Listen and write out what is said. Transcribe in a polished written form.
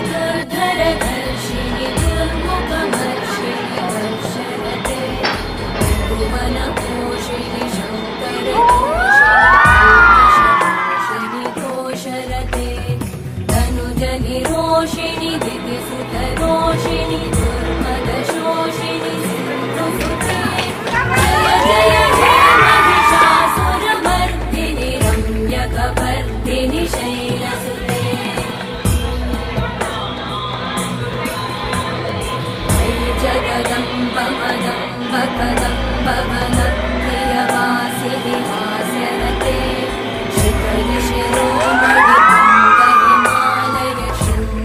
दुर्धरधर्षिणि दुर्मुखमर्षिणि वर्षरते भुवनपोषिणि शङ्करतोषिणि घोषरते तनुजनिरोषिणि दिव्यसुतरोषिणि दुर्मदशोषिणि सिन्धुसुते जय जय महिषासुरमर्दिनि रम्यकपर्दिनि शैलसुते जगदम्ब मदम्ब कदा